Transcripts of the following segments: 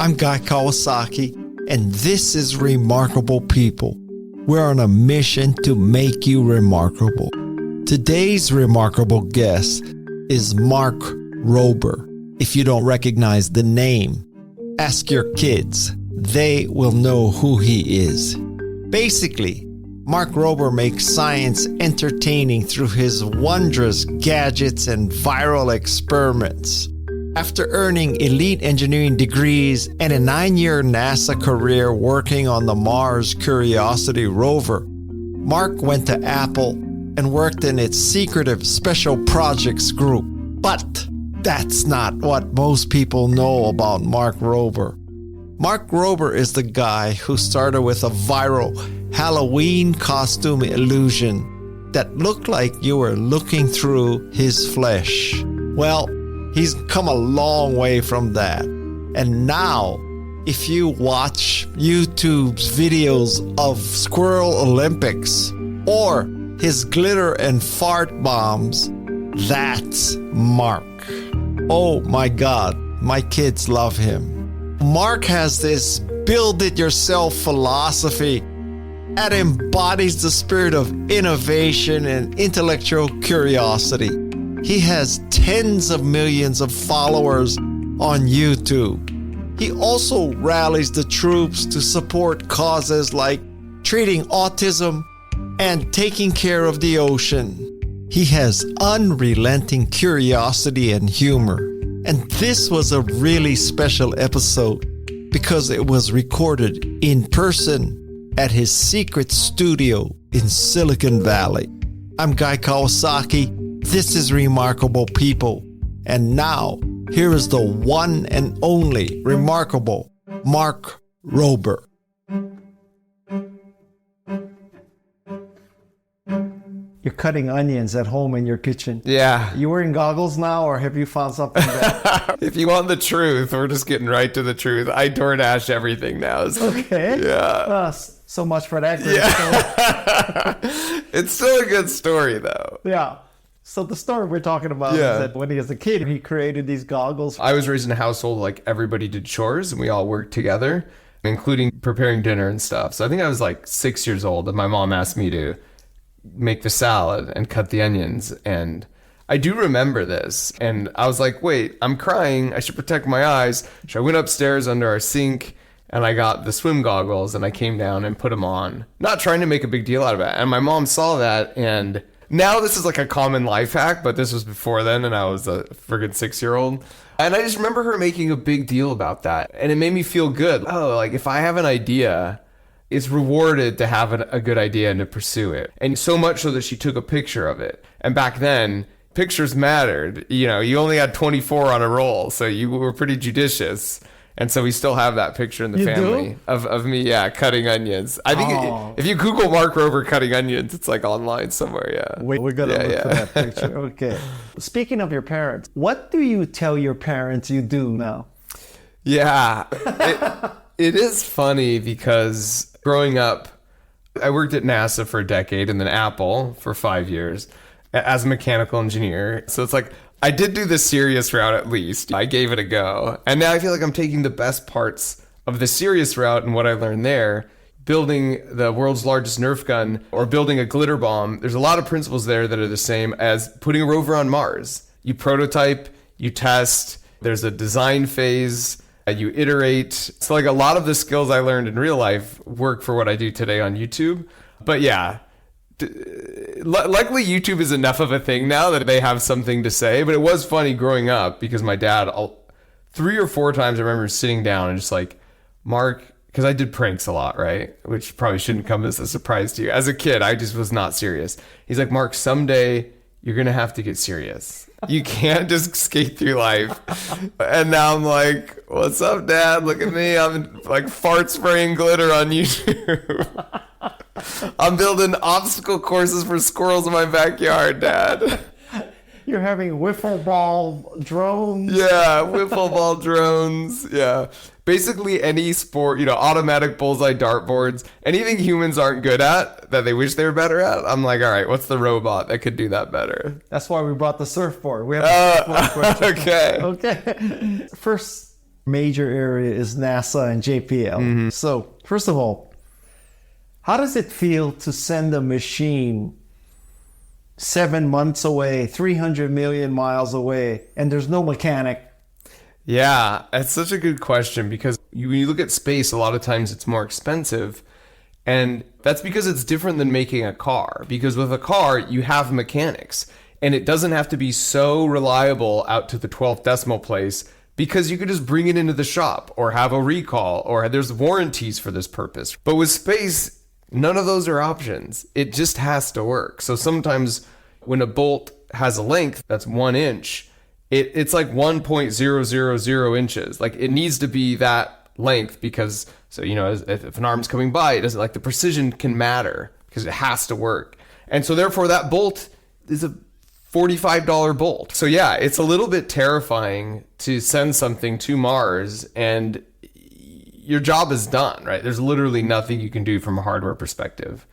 I'm Guy Kawasaki, and this is Remarkable People. We're on a mission to make you remarkable. Today's remarkable guest is Marc Rober. If you don't recognize the name, ask your kids. They will know who he is. Basically, Marc Rober makes science entertaining through his wondrous gadgets and viral experiments. After earning elite engineering degrees and a 9-year NASA career working on the Mars Curiosity rover, Marc went to Apple and worked in its secretive special projects group. But that's not what most people know about Marc Rober. Marc Rober is the guy who started with a viral Halloween costume illusion that looked like you were looking through his flesh. Well, he's come a long way from that. And now, if you watch YouTube's videos of Squirrel Olympics or his glitter and fart bombs, that's Marc. Oh my God, my kids love him. Marc has this build-it-yourself philosophy that embodies the spirit of innovation and intellectual curiosity. He has tens of millions of followers on YouTube. He also rallies the troops to support causes like treating autism and taking care of the ocean. He has unrelenting curiosity and humor. And this was a really special episode because it was recorded in person at his secret studio in Silicon Valley. I'm Guy Kawasaki. This is Remarkable People. And now, here is the one and only remarkable Marc Rober. You're cutting onions at home in your kitchen. Yeah. You wearing goggles now, or have you found something better? If you want the truth, we're just getting right to the truth. I DoorDash everything now. Okay. Yeah. So much for that. Great story. It's still a good story, though. Yeah. So the story we're talking about is that when he was a kid, he created these goggles. I was raised in a household like everybody did chores and we all worked together, including preparing dinner and stuff. So I think I was like 6 years old and my mom asked me to make the salad and cut the onions. And I do remember this. And I was like, wait, I'm crying. I should protect my eyes. So I went upstairs under our sink and I got the swim goggles and I came down and put them on, not trying to make a big deal out of it. And my mom saw that, and now this is like a common life hack, but this was before then and I was a friggin' 6-year-old. And I just remember her making a big deal about that. And it made me feel good. Oh, like if I have an idea, it's rewarded to have a good idea and to pursue it. And so much so that she took a picture of it. And back then, pictures mattered. You know, you only had 24 on a roll, so you were pretty judicious. And so we still have that picture in the family of me, cutting onions. I think if you Google Marc Rober cutting onions, it's like online somewhere, yeah. We're going to look for that picture. Okay. Speaking of your parents, what do you tell your parents you do now? Yeah. It is funny because growing up, I worked at NASA for a decade and then Apple for 5 years as a mechanical engineer. So it's like, I did do the serious route at least. I gave it a go. And now I feel like I'm taking the best parts of the serious route and what I learned there, building the world's largest Nerf gun or building a glitter bomb. There's a lot of principles there that are the same as putting a rover on Mars. You prototype, you test, there's a design phase, you iterate. So like a lot of the skills I learned in real life work for what I do today on YouTube. But yeah, luckily YouTube is enough of a thing now that they have something to say. But it was funny growing up because my dad, 3 or 4 times I remember sitting down and just like, Marc, because I did pranks a lot, right? Which probably shouldn't come as a surprise to you. As a kid, I just was not serious. He's like, Marc, someday you're going to have to get serious. You can't just skate through life. And now I'm like, what's up, Dad? Look at me. I'm like fart spraying glitter on YouTube. I'm building obstacle courses for squirrels in my backyard, Dad. You're having wiffle ball drones? Yeah, wiffle ball drones. Yeah. Basically any sport, automatic bullseye dartboards, anything humans aren't good at that they wish they were better at. I'm like, all right, what's the robot that could do that better? That's why we brought the surfboard. We have a surfboard question. Okay. Okay. First major area is NASA and JPL. So, first of all, how does it feel to send a machine 7 months away, 300 million miles away, and there's no mechanic? Yeah, that's such a good question because when you look at space, a lot of times it's more expensive. And that's because it's different than making a car. Because with a car, you have mechanics. And it doesn't have to be so reliable out to the 12th decimal place because you could just bring it into the shop or have a recall or there's warranties for this purpose. But with space, none of those are options. It just has to work. So sometimes when a bolt has a length that's 1 inch, it's like 1.000 inches. Like it needs to be that length because, so, you know, if an arm's coming by, it doesn't, like the precision can matter because it has to work. And so therefore that bolt is a $45 bolt. So yeah, it's a little bit terrifying to send something to Mars and your job is done, right? There's literally nothing you can do from a hardware perspective.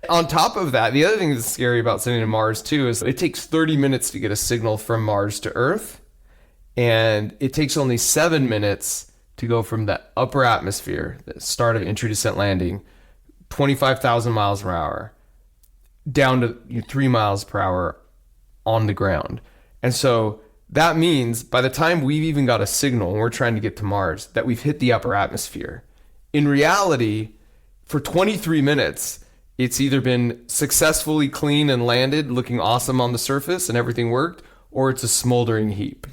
On top of that, the other thing that's scary about sending to Mars too is it takes 30 minutes to get a signal from Mars to Earth. And it takes only 7 minutes to go from the upper atmosphere, the start of entry descent landing, 25,000 miles per hour, down to 3 miles per hour on the ground. And so that means by the time we've even got a signal and we're trying to get to Mars, that we've hit the upper atmosphere. In reality, for 23 minutes, it's either been successfully clean and landed, looking awesome on the surface and everything worked, or it's a smoldering heap.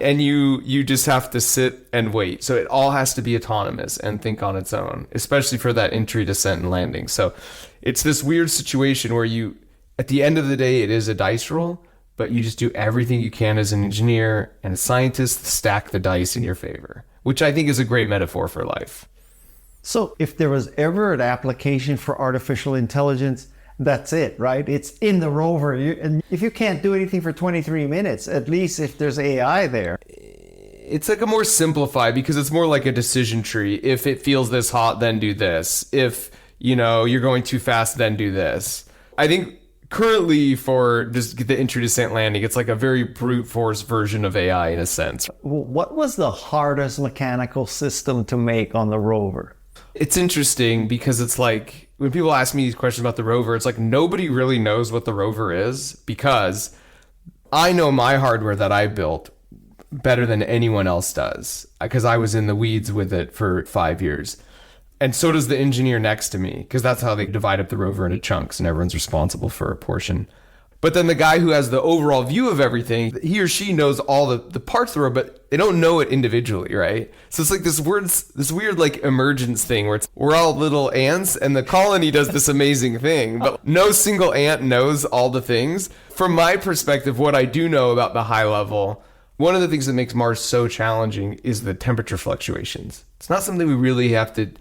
And you just have to sit and wait. So it all has to be autonomous and think on its own, especially for that entry, descent, and landing. So it's this weird situation where you, at the end of the day, it is a dice roll, but you just do everything you can as an engineer and a scientist to stack the dice in your favor, which I think is a great metaphor for life. So if there was ever an application for artificial intelligence, that's it, right? It's in the rover. And if you can't do anything for 23 minutes, at least if there's AI there. It's like a more simplified because it's more like a decision tree. If it feels this hot, then do this. If, you know, you're going too fast, then do this. I think currently for just the entry, descent, landing, it's like a very brute force version of AI in a sense. What was the hardest mechanical system to make on the rover? It's interesting because it's like when people ask me these questions about the rover, it's like nobody really knows what the rover is because I know my hardware that I built better than anyone else does because I was in the weeds with it for 5 years. And so does the engineer next to me because that's how they divide up the rover into chunks and everyone's responsible for a portion. But then the guy who has the overall view of everything, he or she knows all the parts of the rover, but they don't know it individually, right? So it's like this weird like emergence thing where we're all little ants and the colony does this amazing thing, but no single ant knows all the things. From my perspective, what I do know about the high level, one of the things that makes Mars so challenging is the temperature fluctuations. It's not something we really have to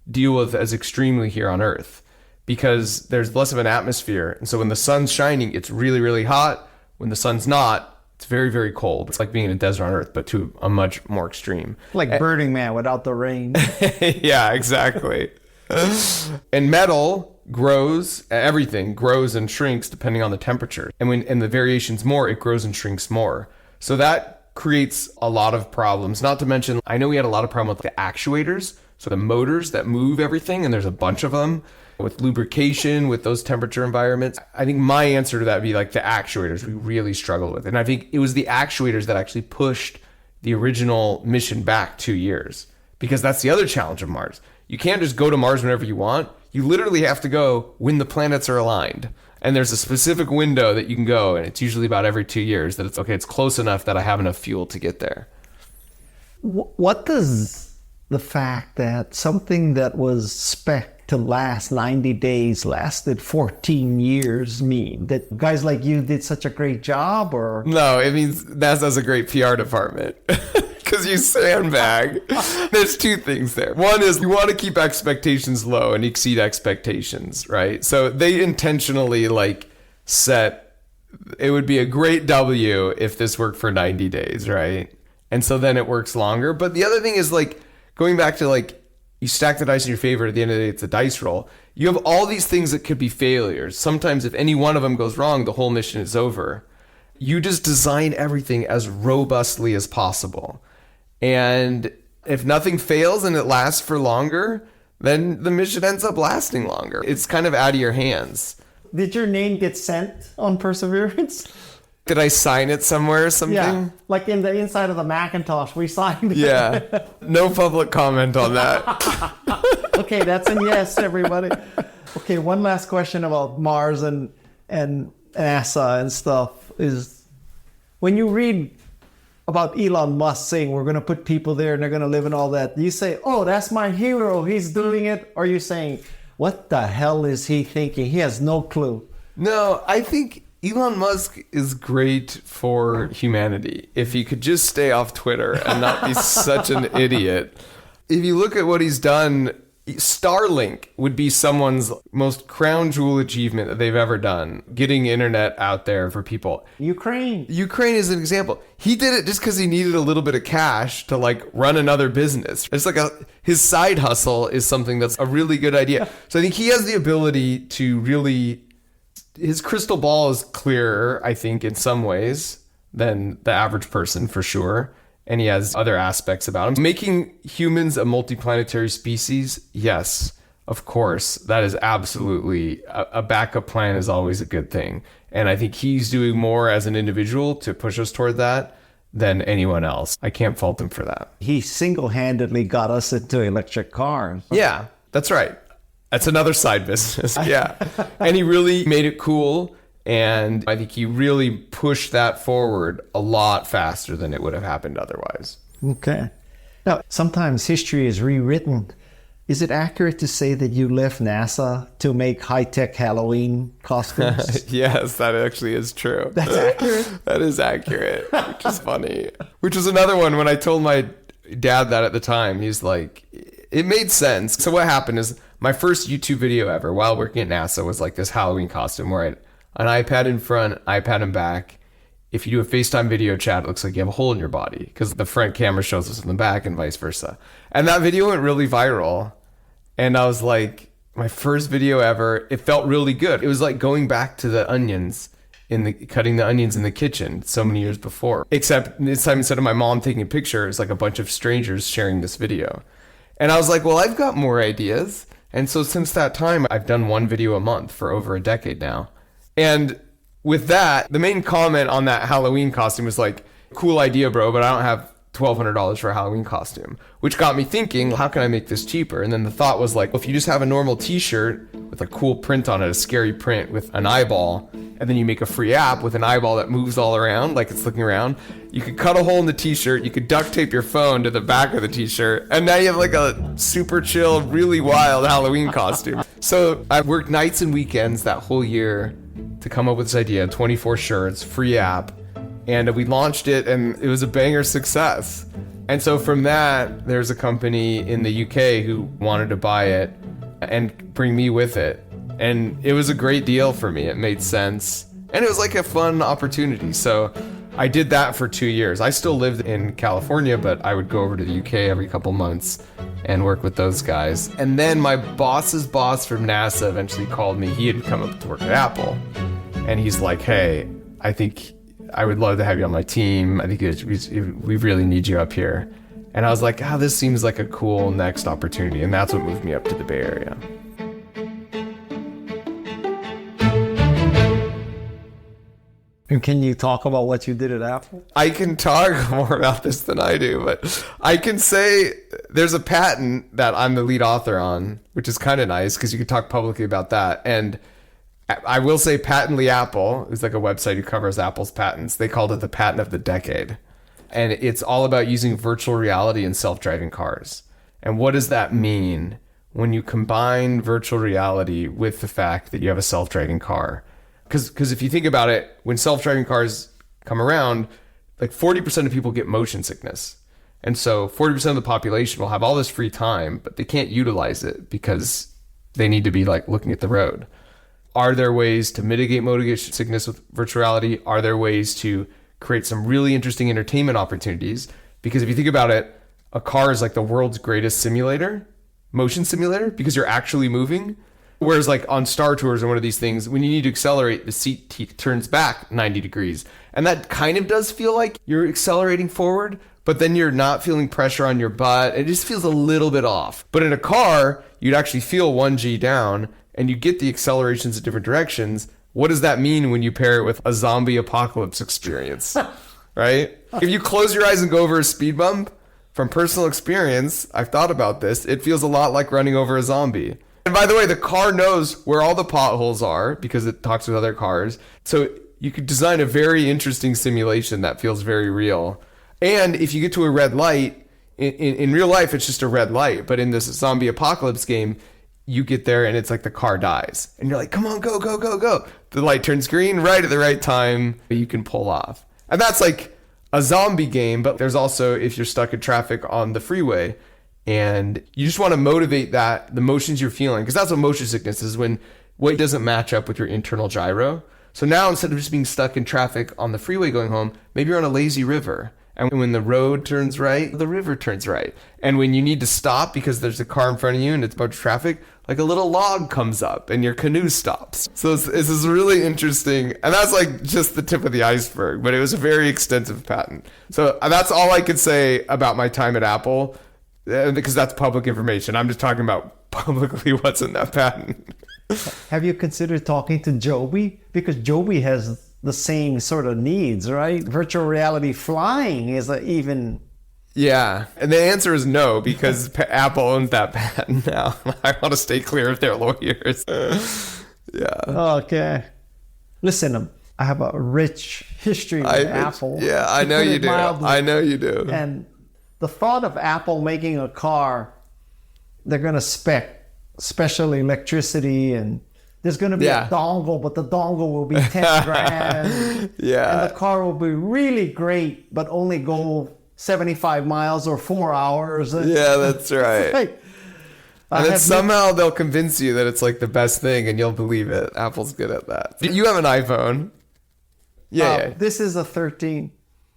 deal with as extremely here on Earth, because there's less of an atmosphere. And so when the sun's shining, it's really, really hot. When the sun's not, it's very, very cold. It's like being in a desert on Earth, but to a much more extreme. Like Burning Man without the rain. Yeah, exactly. And metal grows, everything grows and shrinks depending on the temperature. And the variation's more, it grows and shrinks more. So that creates a lot of problems. Not to mention, I know we had a lot of problem with the actuators. So the motors that move everything, and there's a bunch of them. With lubrication, with those temperature environments, I think my answer to that would be like the actuators we really struggled with. And I think it was the actuators that actually pushed the original mission back 2 years. Because that's the other challenge of Mars. You can't just go to Mars whenever you want. You literally have to go when the planets are aligned. And there's a specific window that you can go, and it's usually about every 2 years that it's close enough that I have enough fuel to get there. What does the fact that something that was spec'd to last 90 days lasted 14 years mean? That guys like you did such a great job, or? No, it means NASA's a great PR department because you sandbag. There's two things there. One is you want to keep expectations low and exceed expectations, right? So they intentionally set, it would be a great W if this worked for 90 days, right? And so then it works longer. But the other thing is going back to you stack the dice in your favor. At the end of the day, it's a dice roll. You have all these things that could be failures. Sometimes if any one of them goes wrong, the whole mission is over. You just design everything as robustly as possible. And If nothing fails and it lasts for longer, then the mission ends up lasting longer. It's kind of out of your hands. Did your name get sent on Perseverance? Did I sign it somewhere or something? Yeah, like in the inside of the Macintosh, we signed it. Yeah, no public comment on that. Okay, that's a yes, everybody. Okay, one last question about Mars and NASA and stuff is, when you read about Elon Musk saying we're going to put people there and they're going to live and all that, do you say, oh, that's my hero, he's doing it? Or are you saying, what the hell is he thinking? He has no clue. No, I think Elon Musk is great for humanity. If he could just stay off Twitter and not be such an idiot. If you look at what he's done, Starlink would be someone's most crown jewel achievement that they've ever done. Getting internet out there for people. Ukraine is an example. He did it just because he needed a little bit of cash to like run another business. It's like his side hustle is something that's a really good idea. So I think he has the ability to really, his crystal ball is clearer, I think, in some ways than the average person for sure. And he has other aspects about him. Making humans a multiplanetary species, yes, of course. That is absolutely, a backup plan is always a good thing. And I think he's doing more as an individual to push us toward that than anyone else. I can't fault him for that. He single-handedly got us into electric cars. Yeah, that's right. That's another side business. Yeah. And he really made it cool. And I think he really pushed that forward a lot faster than it would have happened otherwise. Okay. Now, sometimes history is rewritten. Is it accurate to say that you left NASA to make high-tech Halloween costumes? Yes, that actually is true. That's accurate? That is accurate, which is funny. Which was another one when I told my dad that at the time. He's like, it made sense. So what happened is my first YouTube video ever while working at NASA was like this Halloween costume where I had an iPad in front, iPad in back. If you do a FaceTime video chat, it looks like you have a hole in your body because the front camera shows us in the back and vice versa. And that video went really viral. And I was like, my first video ever, it felt really good. It was like going back to the onions cutting the onions in the kitchen so many years before. Except this time, instead of my mom taking a picture, it's like a bunch of strangers sharing this video. And I was like, well, I've got more ideas. And so since that time, I've done one video a month for over a decade now. And with that, the main comment on that Halloween costume was like, cool idea, bro, but I don't have $1,200 for a Halloween costume, which got me thinking, how can I make this cheaper? And then the thought was like, well, if you just have a normal t-shirt with a cool print on it, a scary print with an eyeball, and then you make a free app with an eyeball that moves all around, like it's looking around, you could cut a hole in the t-shirt, you could duct tape your phone to the back of the t-shirt, and now you have like a super chill, really wild Halloween costume. So I worked nights and weekends that whole year to come up with this idea, 24 shirts, free app, and we launched it and it was a banger success. And so from that, there's a company in the UK who wanted to buy it and bring me with it. And it was a great deal for me. It made sense. And it was like a fun opportunity. So I did that for 2 years. I still lived in California, but I would go over to the UK every couple months and work with those guys. And then my boss's boss from NASA eventually called me. He had come up to work at Apple. And he's like, hey, I think I would love to have you on my team. I think we really need you up here. And I was like, this seems like a cool next opportunity. And that's what moved me up to the Bay Area. And can you talk about what you did at Apple? I can talk more about this than I do, but I can say there's a patent that I'm the lead author on, which is kind of nice because you can talk publicly about that. And I will say Patently Apple is like a website who covers Apple's patents. They called it the patent of the decade. And it's all about using virtual reality in self-driving cars. And what does that mean when you combine virtual reality with the fact that you have a self-driving car? Because if you think about it, when self-driving cars come around, like 40% of people get motion sickness. And so 40% of the population will have all this free time, but they can't utilize it because they need to be like looking at the road. Are there ways to mitigate motion sickness with virtual reality? Are there ways to create some really interesting entertainment opportunities? Because if you think about it, a car is like the world's greatest simulator, motion simulator, because you're actually moving. Whereas like on Star Tours or one of these things, when you need to accelerate, the seat turns back 90 degrees. And that kind of does feel like you're accelerating forward, but then you're not feeling pressure on your butt. It just feels a little bit off. But in a car, you'd actually feel 1G down and you get the accelerations in different directions. What does that mean when you pair it with a zombie apocalypse experience, right? If you close your eyes and go over a speed bump, from personal experience, I've thought about this, it feels a lot like running over a zombie. And by the way, the car knows where all the potholes are because it talks with other cars. So you could design a very interesting simulation that feels very real. And if you get to a red light, in real life, it's just a red light. But in this zombie apocalypse game, you get there and it's like the car dies. And you're like, come on, go, go, go, go. The light turns green right at the right time. You can pull off. And that's like a zombie game. But there's also, if you're stuck in traffic on the freeway and you just want to motivate the motions you're feeling. Because that's what motion sickness is, when what doesn't match up with your internal gyro. So now instead of just being stuck in traffic on the freeway going home, maybe you're on a lazy river. And when the road turns right, the river turns right. And when you need to stop because there's a car in front of you and it's a bunch of traffic, like a little log comes up and your canoe stops. So this is really interesting. And that's like just the tip of the iceberg, but it was a very extensive patent. So that's all I could say about my time at Apple, because that's public information. I'm just talking about publicly what's in that patent. Have you considered talking to Joby? Because Joby has the same sort of needs, right? Virtual reality flying is even... Yeah. And the answer is no, because Apple owns that patent now. I want to stay clear of their lawyers. Yeah. Okay. Listen, I have a rich history with Apple. Yeah, I know you do. Mildly. I know you do. And the thought of Apple making a car, they're going to spec special electricity, and there's going to be a dongle, but the dongle will be 10 grand. Yeah. And the car will be really great, but only go 75 miles or 4 hours. Yeah, that's right. And then somehow they'll convince you that it's like the best thing and you'll believe it. Apple's good at that. You have an iPhone. Yeah. This is a 13.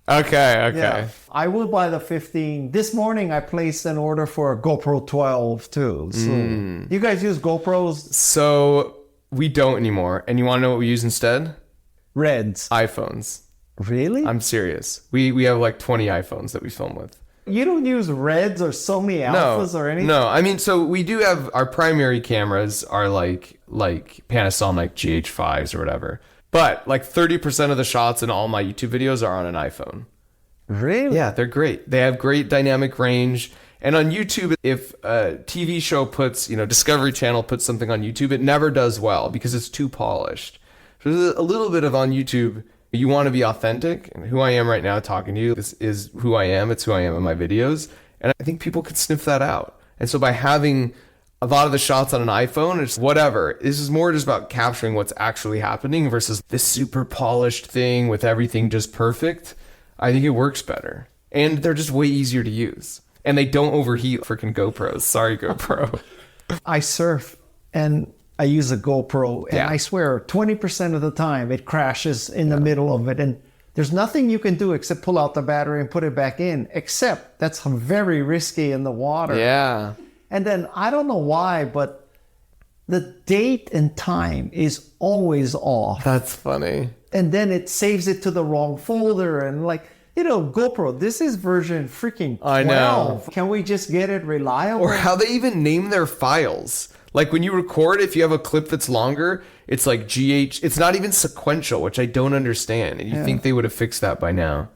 Okay. Yeah. I will buy the 15. This morning I placed an order for a GoPro 12 too. So you guys use GoPros? So we don't anymore. And you want to know what we use instead? Reds. iPhones. Really? I'm serious. We have like 20 iPhones that we film with. You don't use Reds or Sony Alphas or anything? No, I mean, so we do have, our primary cameras are like Panasonic GH5s or whatever. But like 30% of the shots in all my YouTube videos are on an iPhone. Really? Yeah, they're great. They have great dynamic range. And on YouTube, if a TV show puts, Discovery Channel puts something on YouTube, it never does well because it's too polished. So there's a little bit of on YouTube. You want to be authentic, and who I am right now talking to you, this is who I am. It's who I am in my videos. And I think people could sniff that out. And so by having a lot of the shots on an iPhone, it's whatever. This is more just about capturing what's actually happening versus this super polished thing with everything just perfect. I think it works better. And they're just way easier to use. And they don't overheat freaking GoPros. Sorry, GoPro. I surf and I use a GoPro, and I swear 20% of the time it crashes in the middle of it. And there's nothing you can do except pull out the battery and put it back in, except that's very risky in the water. Yeah. And then I don't know why, but the date and time is always off. That's funny. And then it saves it to the wrong folder. And GoPro, this is version freaking 12. I know. Can we just get it reliable? Or how they even name their files. Like when you record, if you have a clip that's longer, it's like GH. It's not even sequential, which I don't understand. And you think they would have fixed that by now.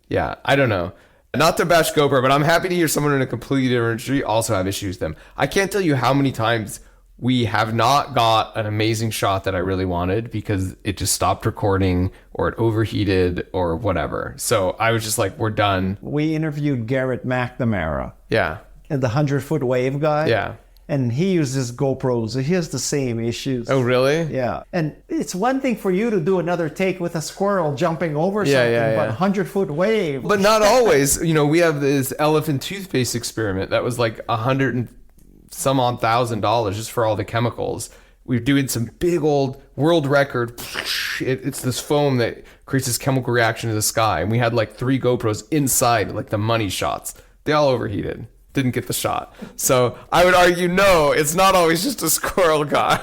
Yeah, I don't know. Not to bash GoPro, but I'm happy to hear someone in a completely different industry also have issues with them. I can't tell you how many times we have not got an amazing shot that I really wanted because it just stopped recording or it overheated or whatever. So I was just like, we're done. We interviewed Garrett McNamara. Yeah. And the 100-foot wave guy. Yeah. And he uses GoPros. He has the same issues. Oh, really? Yeah. And it's one thing for you to do another take with a squirrel jumping over something, but 100-foot wave. But not always. We have this elephant toothpaste experiment that was like $100 and some odd $1,000 just for all the chemicals. We're doing some big old world record. It's this foam that creates this chemical reaction to the sky. And we had like 3 GoPros inside, like the money shots. They all overheated. Didn't get the shot. So I would argue, no, it's not always just a squirrel guy.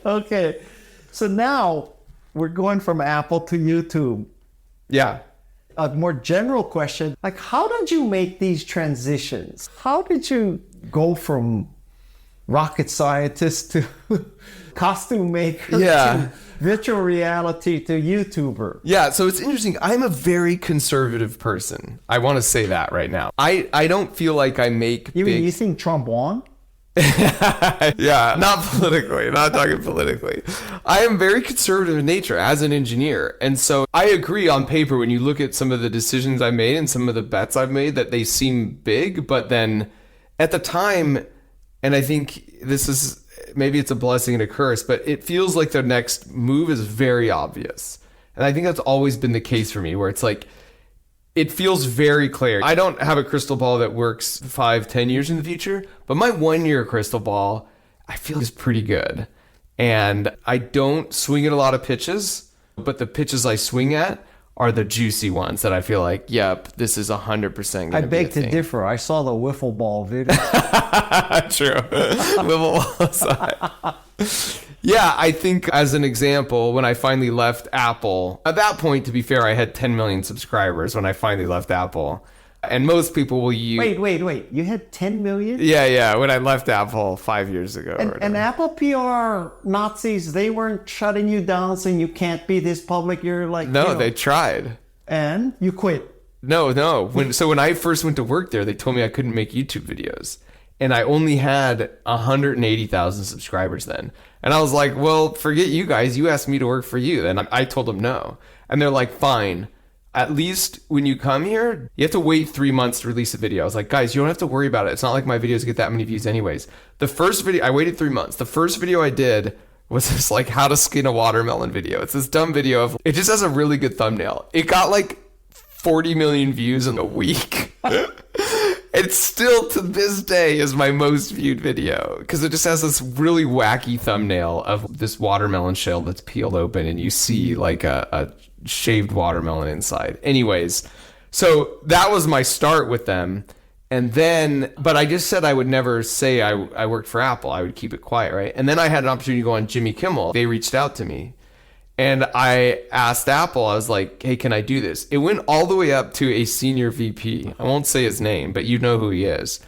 Okay. So now we're going from Apple to YouTube. Yeah. a more general question, like how did you make these transitions? How did you go from rocket scientist to costume maker to virtual reality to YouTuber? Yeah, so it's interesting. I'm a very conservative person. I want to say that right now. I don't feel like I make mean you think Trump won? Yeah, not politically, not talking politically. I am very conservative in nature as an engineer. And so I agree on paper when you look at some of the decisions I made and some of the bets I've made that they seem big, but then at the time, and I think this is, maybe it's a blessing and a curse, but it feels like the next move is very obvious. And I think that's always been the case for me, where it's like, it feels very clear. I don't have a crystal ball that works 5-10 years in the future, but my 1-year crystal ball, I feel is pretty good. And I don't swing at a lot of pitches, but the pitches I swing at are the juicy ones that I feel like, yep, this is 100% going to be I beg to differ. I saw the wiffle ball video. True. Wiffle ball aside. Yeah, I think as an example, when I finally left Apple, at that point, to be fair, I had 10 million subscribers when I finally left Apple. And most people will use... Wait. You had 10 million? Yeah. When I left Apple 5 years ago. And Apple PR Nazis, they weren't shutting you down saying you can't be this public. You're like... No, they tried. And you quit. No. So when I first went to work there, they told me I couldn't make YouTube videos. And I only had 180,000 subscribers then. And I was like, well, forget you guys. You asked me to work for you. And I told them no. And they're like, fine. At least when you come here, you have to wait 3 months to release a video. I was like, guys, you don't have to worry about it. It's not like my videos get that many views anyways. The first video, I waited 3 months. The first video I did was this like how to skin a watermelon video. It's this dumb video of, it just has a really good thumbnail. It got like 40 million views in a week. It still to this day is my most viewed video because it just has this really wacky thumbnail of this watermelon shell that's peeled open and you see like a shaved watermelon inside. Anyways, so that was my start with them. And then, but I just said I would never say I worked for Apple. I would keep it quiet, right? And then I had an opportunity to go on Jimmy Kimmel. They reached out to me. And I asked Apple, I was like, hey, can I do this? It went all the way up to a senior VP. I won't say his name, but you know who he is.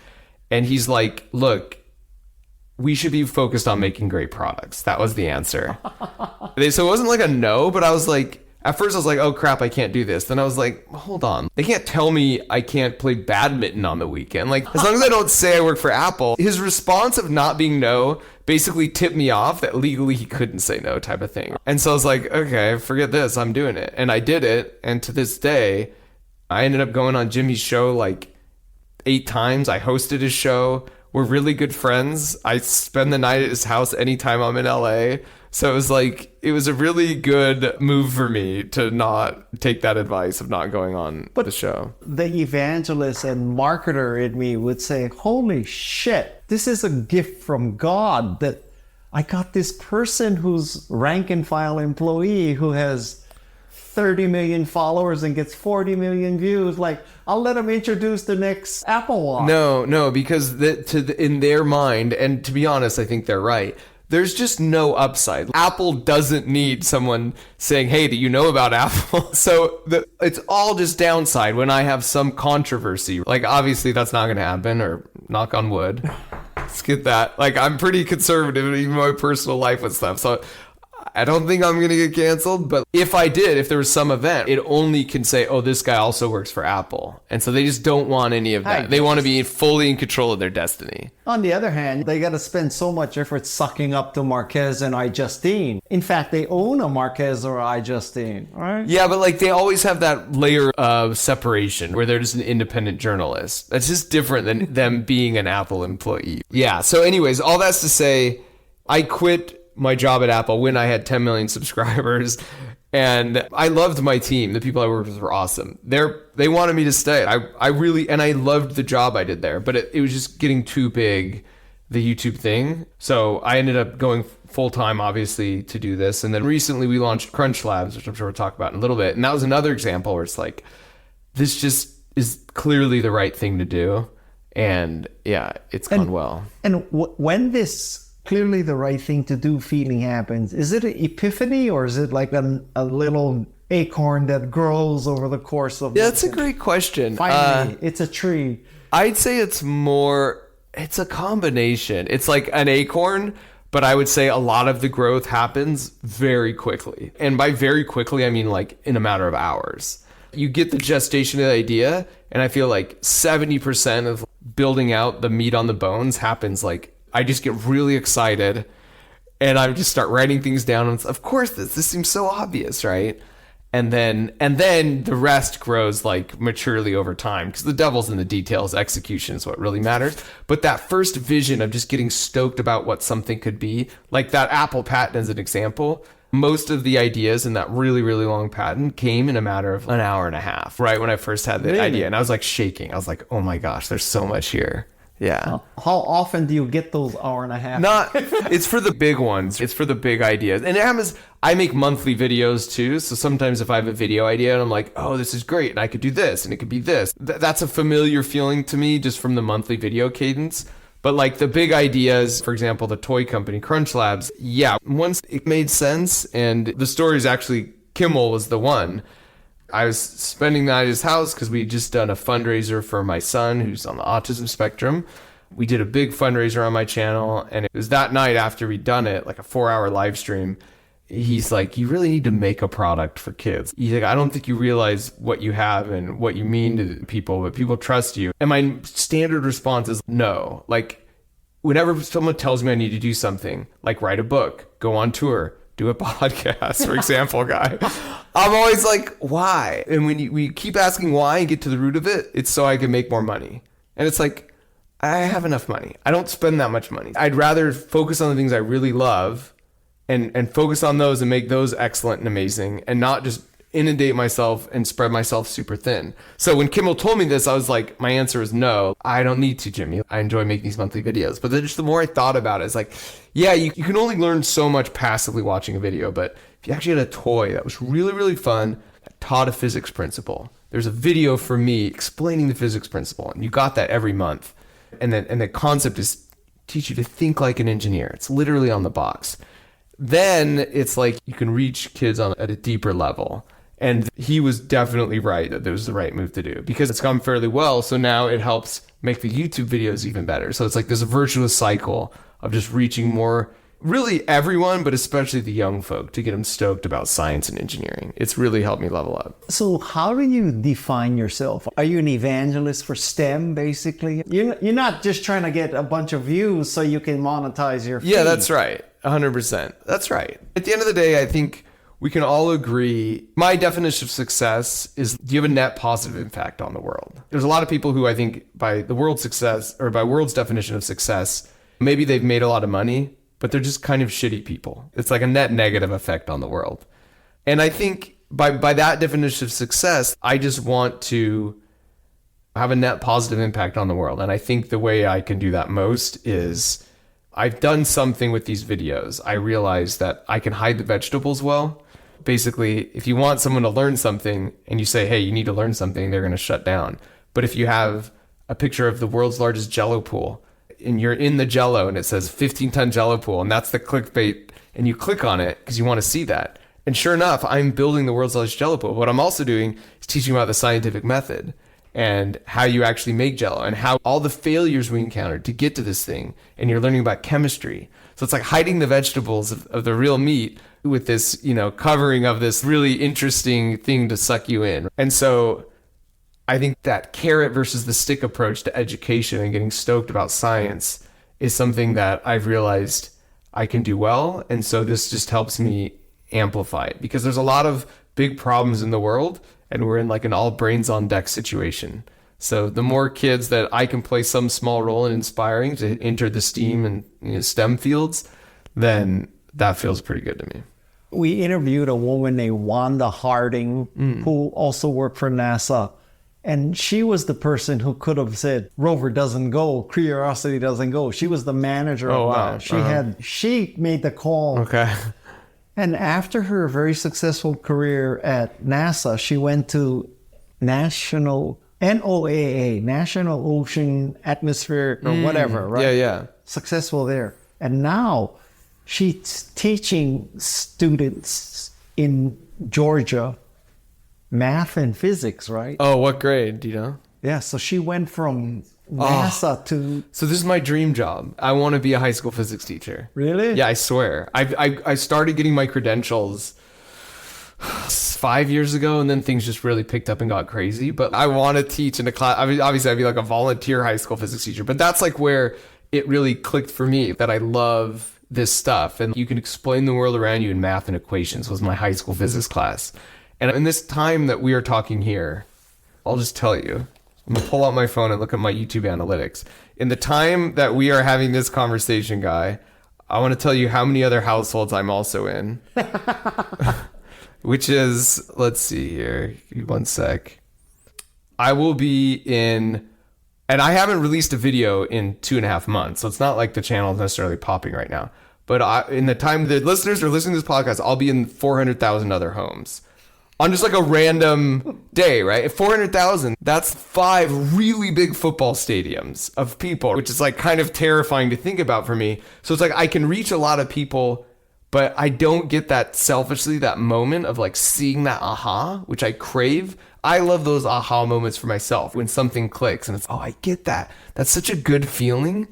And he's like, look, we should be focused on making great products. That was the answer. So it wasn't like a no, but I was like, at first I was like, oh crap, I can't do this. Then I was like, hold on. They can't tell me I can't play badminton on the weekend. Like, as long as I don't say I work for Apple. His response of not being no basically tipped me off that legally he couldn't say no type of thing. And so I was like, okay, forget this. I'm doing it. And I did it. And to this day, I ended up going on Jimmy's show like 8 times. I hosted his show. We're really good friends. I spend the night at his house anytime I'm in LA. So it was like, it was a really good move for me to not take that advice of not going on the show. The evangelist and marketer in me would say, holy shit, this is a gift from God that I got this person who's rank and file employee who has 30 million followers and gets 40 million views. Like, I'll let him introduce the next Apple Watch. No, because in their mind, and to be honest, I think they're right, there's just no upside. Apple doesn't need someone saying, hey, do you know about Apple? So it's all just downside when I have some controversy. Like, obviously, that's not going to happen, or knock on wood. Let's get that. Like, I'm pretty conservative in even my personal life with stuff. So I don't think I'm going to get canceled. But if I did, if there was some event, it only can say, oh, this guy also works for Apple. And so they just don't want any of that. They want to be fully in control of their destiny. On the other hand, they got to spend so much effort sucking up to Marquez and iJustine. In fact, they own a Marquez or iJustine, right? Yeah, but like they always have that layer of separation where they're just an independent journalist. That's just different than them being an Apple employee. Yeah. So anyways, all that's to say, I quit my job at Apple when I had 10 million subscribers. And I loved my team. The people I worked with were awesome. They wanted me to stay. I really, and I loved the job I did there, but it was just getting too big, the YouTube thing. So I ended up going full time, obviously, to do this. And then recently we launched Crunch Labs, which I'm sure we'll talk about in a little bit. And that was another example where it's like, this just is clearly the right thing to do. And yeah, it's gone well. And when this clearly the right thing to do feeling happens, is it an epiphany or is it like a little acorn that grows over the course of... Yeah, that's a great question. Finally, it's a tree. I'd say it's a combination. It's like an acorn, but I would say a lot of the growth happens very quickly. And by very quickly, I mean like in a matter of hours. You get the gestation of the idea, and I feel like 70% of building out the meat on the bones happens like, I just get really excited and I just start writing things down. And of course, this seems so obvious, right? And then the rest grows like maturely over time, because the devil's in the details. Execution is what really matters. But that first vision of just getting stoked about what something could be, like that Apple patent as an example, most of the ideas in that really, really long patent came in a matter of an hour and a half, right? When I first had the idea, and I was like shaking. I was like, oh my gosh, there's so much here. Yeah. How often do you get those hour and a half? It's for the big ones. It's for the big ideas. And it happens, I make monthly videos too. So sometimes if I have a video idea and I'm like, oh, this is great, and I could do this and it could be this. That's a familiar feeling to me just from the monthly video cadence. But like the big ideas, for example, the toy company, Crunch Labs, yeah, once it made sense, and the story is actually, Kimmel was the one. I was spending the night at his house because we had just done a fundraiser for my son who's on the autism spectrum. We did a big fundraiser on my channel, and it was that night after we'd done it, like a 4-hour live stream. He's like, you really need to make a product for kids. He's like, I don't think you realize what you have and what you mean to people, but people trust you. And my standard response is no. Like, whenever someone tells me I need to do something, like write a book, go on tour, do a podcast, for example, Guy, I'm always like, why? And when we keep asking why and get to the root of it, it's so I can make more money. And it's like, I have enough money. I don't spend that much money. I'd rather focus on the things I really love and focus on those and make those excellent and amazing, and not just inundate myself and spread myself super thin. So when Kimmel told me this, I was like, my answer is no, I don't need to, Jimmy. I enjoy making these monthly videos. But then just the more I thought about it, it's like, yeah, you can only learn so much passively watching a video. But if you actually had a toy that was really, really fun, that taught a physics principle, there's a video for me explaining the physics principle, and you got that every month. And the concept is teach you to think like an engineer. It's literally on the box. Then it's like you can reach kids at a deeper level. And he was definitely right that it was the right move to do, because it's gone fairly well. So now it helps make the YouTube videos even better. So it's like this virtuous cycle of just reaching more, really everyone, but especially the young folk, to get them stoked about science and engineering. It's really helped me level up. So how do you define yourself? Are you an evangelist for STEM, basically? You're not just trying to get a bunch of views so you can monetize your feed. Yeah, that's right. 100%. That's right. At the end of the day, I think we can all agree, my definition of success is, do you have a net positive impact on the world? There's a lot of people who I think by the world's success, or by world's definition of success, maybe they've made a lot of money, but they're just kind of shitty people. It's like a net negative effect on the world. And I think by that definition of success, I just want to have a net positive impact on the world. And I think the way I can do that most is, I've done something with these videos. I realized that I can hide the vegetables well. Basically, if you want someone to learn something and you say, hey, you need to learn something, they're going to shut down. But if you have a picture of the world's largest Jello pool and you're in the Jello and it says 15-ton Jello pool, and that's the clickbait, and you click on it because you want to see that. And sure enough, I'm building the world's largest Jello pool. What I'm also doing is teaching about the scientific method and how you actually make Jello and how all the failures we encountered to get to this thing. And you're learning about chemistry. So it's like hiding the vegetables of the real meat with this, covering of this really interesting thing to suck you in. And so I think that carrot versus the stick approach to education and getting stoked about science is something that I've realized I can do well. And so this just helps me amplify it, because there's a lot of big problems in the world and we're in like an all brains on deck situation. So the more kids that I can play some small role in inspiring to enter the STEAM and STEM fields, then that feels pretty good to me. We interviewed a woman named Wanda Harding, who also worked for NASA. And she was the person who could have said, rover doesn't go, Curiosity doesn't go. She was the manager of that. She made the call. Okay. And after her very successful career at NASA, she went to NOAA, National Ocean Atmosphere or whatever, right? Yeah. Successful there. And now she's teaching students in Georgia math and physics, right? Oh, what grade? Do you know? Yeah, so she went from NASA to... So this is my dream job. I want to be a high school physics teacher. Really? Yeah, I swear. I started getting my credentials 5 years ago, and then things just really picked up and got crazy. But I want to teach in a class. I mean, obviously, I'd be like a volunteer high school physics teacher. But that's like where it really clicked for me, that I love this stuff. And you can explain the world around you in math and equations was my high school physics class. And in this time that we are talking here, I'll just tell you, I'm going to pull out my phone and look at my YouTube analytics. In the time that we are having this conversation, Guy, I want to tell you how many other households I'm also in. Which is, let's see here, give me one sec. I will be in, and I haven't released a video in 2.5 months, so it's not like the channel is necessarily popping right now. But in the time the listeners are listening to this podcast, I'll be in 400,000 other homes. On just like a random day, right? 400,000, that's 5 really big football stadiums of people, which is like kind of terrifying to think about for me. So it's like I can reach a lot of people, but I don't get that selfishly, that moment of like seeing that aha, which I crave. I love those aha moments for myself when something clicks and it's, oh, I get that. That's such a good feeling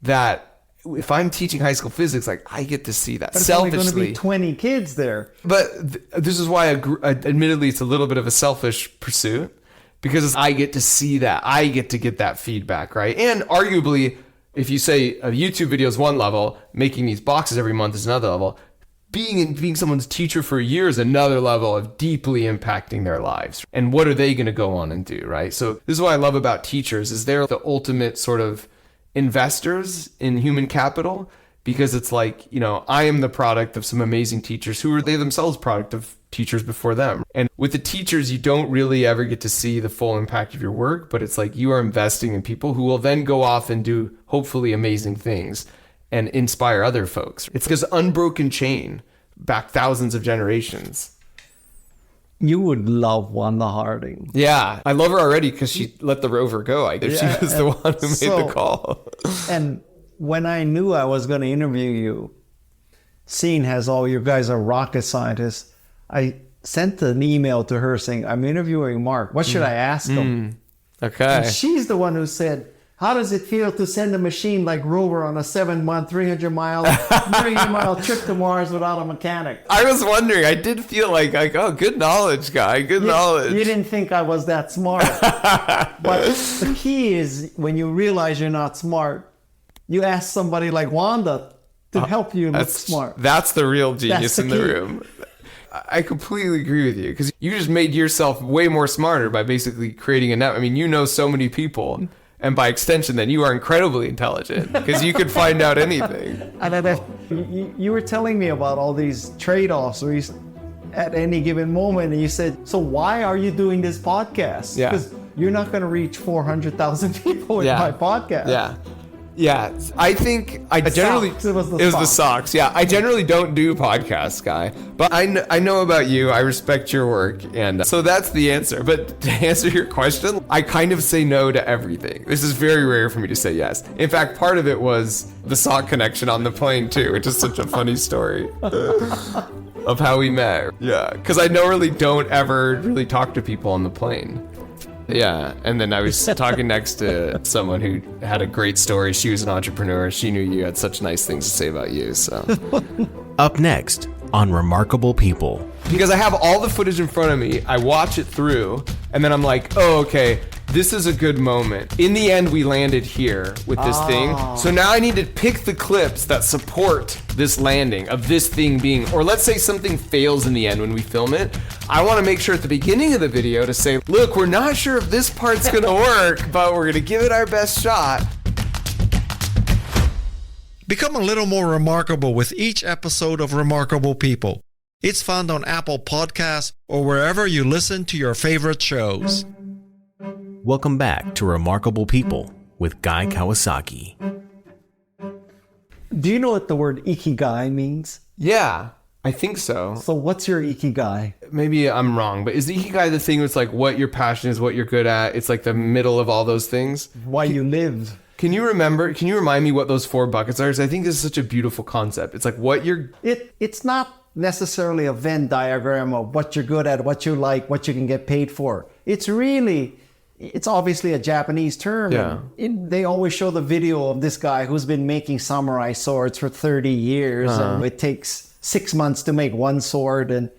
that if I'm teaching high school physics, like I get to see that. But it's selfishly. only going to be 20 kids there. But this is why, admittedly, it's a little bit of a selfish pursuit, because I get to see that. I get to get that feedback, right? And arguably, if you say a YouTube video is one level, making these boxes every month is another level. Being someone's teacher for a year is another level of deeply impacting their lives. And what are they going to go on and do, right? So this is what I love about teachers, is they're the ultimate sort of investors in human capital, because it's like, you know, I am the product of some amazing teachers who are they themselves product of teachers before them. And with the teachers, you don't really ever get to see the full impact of your work, but it's like you are investing in people who will then go off and do hopefully amazing things and inspire other folks. It's this unbroken chain back thousands of generations. You would love Wanda Harding. Yeah, I love her already because she let the rover go. I guess she was the one who made the call. And when I knew I was going to interview you, seeing as all you guys are rocket scientists, I sent an email to her saying, I'm interviewing Marc. What should I ask him? Okay. And she's the one who said, how does it feel to send a machine like Rover on a 7-month, 300-mile trip to Mars without a mechanic? I was wondering. I did feel like oh, good knowledge, Guy. Good knowledge. You didn't think I was that smart. But the key is when you realize you're not smart, you ask somebody like Wanda to help you look smart. That's the real genius in the key. room. I completely agree with you, because you just made yourself way more smarter by basically creating a net. I mean, you know so many people. And by extension, then you are incredibly intelligent, because you could find out anything. And you were telling me about all these trade-offs at any given moment, and you said, so why are you doing this podcast? Yeah. Because you're not going to reach 400,000 people with my podcast. Yeah. Yeah, I think I generally... Socks. It was the socks. Yeah, I generally don't do podcasts, Guy. But I know about you. I respect your work. And so that's the answer. But to answer your question, I kind of say no to everything. This is very rare for me to say yes. In fact, part of it was the sock connection on the plane, too, which is such a funny story of how we met. Yeah, because I normally don't ever really talk to people on the plane. Yeah, and then I was talking next to someone who had a great story. She was an entrepreneur. She knew you had such nice things to say about you. So, up next on Remarkable People. Because I have all the footage in front of me, I watch it through, and then I'm like, oh, okay, this is a good moment. In the end, we landed here with this thing. So now I need to pick the clips that support this landing of this thing being, or let's say something fails in the end when we film it. I want to make sure at the beginning of the video to say, look, we're not sure if this part's going to work, but we're going to give it our best shot. Become a little more remarkable with each episode of Remarkable People. It's found on Apple Podcasts or wherever you listen to your favorite shows. Welcome back to Remarkable People with Guy Kawasaki. Do you know what the word ikigai means? Yeah, I think so. So what's your ikigai? Maybe I'm wrong, but is the ikigai the thing that's like what your passion is, what you're good at? It's like the middle of all those things? Why you live. Can you remind me what those 4 buckets are? Because I think this is such a beautiful concept. It's like what you're... It's not necessarily a Venn diagram of what you're good at, what you like, what you can get paid for. It's obviously a Japanese term. Yeah. They always show the video of this guy who's been making samurai swords for 30 years, and it takes 6 months to make one sword, and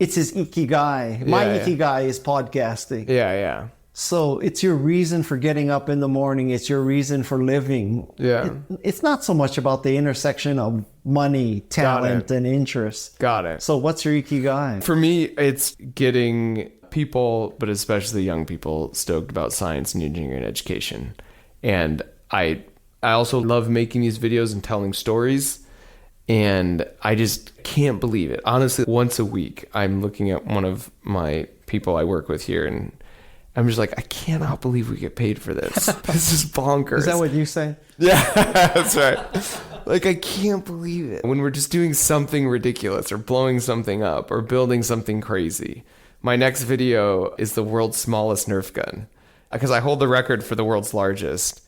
it's his ikigai. My ikigai is podcasting. Yeah. So it's your reason for getting up in the morning. It's your reason for living. Yeah. It's not so much about the intersection of money, talent, and interest. Got it. So what's your ikigai? For me, it's getting people, but especially young people, stoked about science and engineering education. And I also love making these videos and telling stories. And I just can't believe it. Honestly, once a week, I'm looking at one of my people I work with here, and I'm just like, I cannot believe we get paid for this. This is bonkers. Is that what you say? Yeah, that's right. Like, I can't believe it. When we're just doing something ridiculous or blowing something up or building something crazy. My next video is the world's smallest Nerf gun, because I hold the record for the world's largest.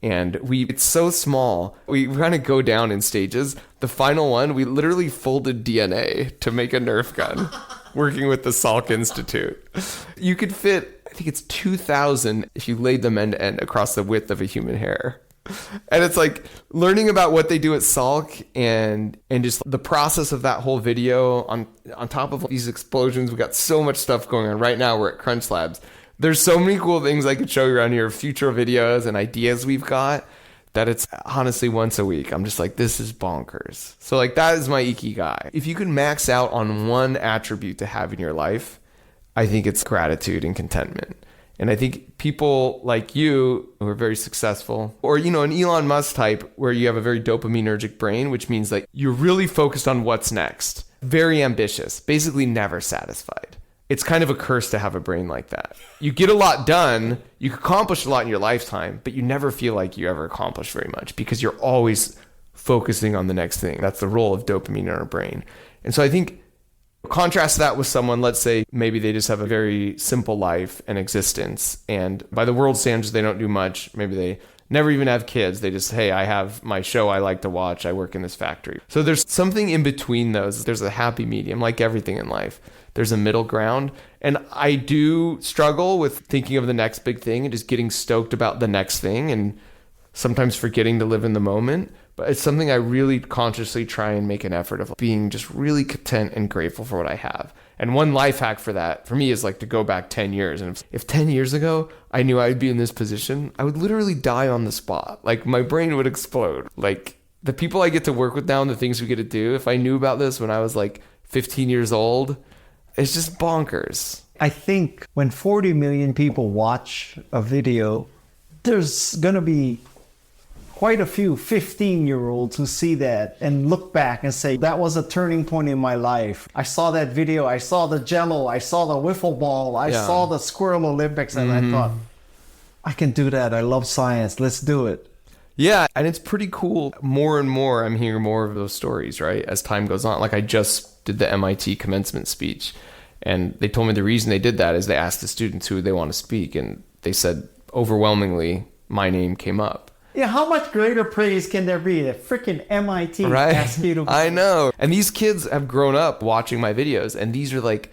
And it's so small. We kind of go down in stages. The final one, we literally folded DNA to make a Nerf gun, working with the Salk Institute. You could fit, I think it's 2,000 if you laid them end to end across the width of a human hair. And it's like learning about what they do at Salk and just the process of that whole video on top of these explosions. We got so much stuff going on. Right now we're at Crunch Labs. There's so many cool things I could show you around here, future videos and ideas we've got, that it's honestly once a week. I'm just like, this is bonkers. So like, that is my ikigai. If you can max out on one attribute to have in your life, I think it's gratitude and contentment. And I think people like you who are very successful, or, an Elon Musk type where you have a very dopaminergic brain, which means like you're really focused on what's next, very ambitious, basically never satisfied. It's kind of a curse to have a brain like that. You get a lot done, you accomplish a lot in your lifetime, but you never feel like you ever accomplish very much because you're always focusing on the next thing. That's the role of dopamine in our brain. And so I think contrast that with someone, let's say maybe they just have a very simple life and existence, and by the world standards, they don't do much. Maybe they never even have kids. They just, hey, I have my show I like to watch. I work in this factory. So there's something in between those. There's a happy medium, like everything in life. There's a middle ground. And I do struggle with thinking of the next big thing and just getting stoked about the next thing and sometimes forgetting to live in the moment. But it's something I really consciously try and make an effort of being just really content and grateful for what I have. And one life hack for that, for me, is like to go back 10 years. And if 10 years ago I knew I'd be in this position, I would literally die on the spot. Like, my brain would explode. Like, the people I get to work with now and the things we get to do, if I knew about this when I was like 15 years old, it's just bonkers. I think when 40 million people watch a video, there's going to be quite a few 15-year-olds who see that and look back and say, that was a turning point in my life. I saw that video. I saw the Jello. I saw the wiffle ball. I saw the Squirrel Olympics. And I thought, I can do that. I love science. Let's do it. Yeah, and it's pretty cool. More and more, I'm hearing more of those stories, right, as time goes on. Like, I just did the MIT commencement speech, and they told me the reason they did that is they asked the students who they want to speak, and they said overwhelmingly my name came up. Yeah, how much greater praise can there be? A freaking MIT asked you to... I know. And these kids have grown up watching my videos, and these are like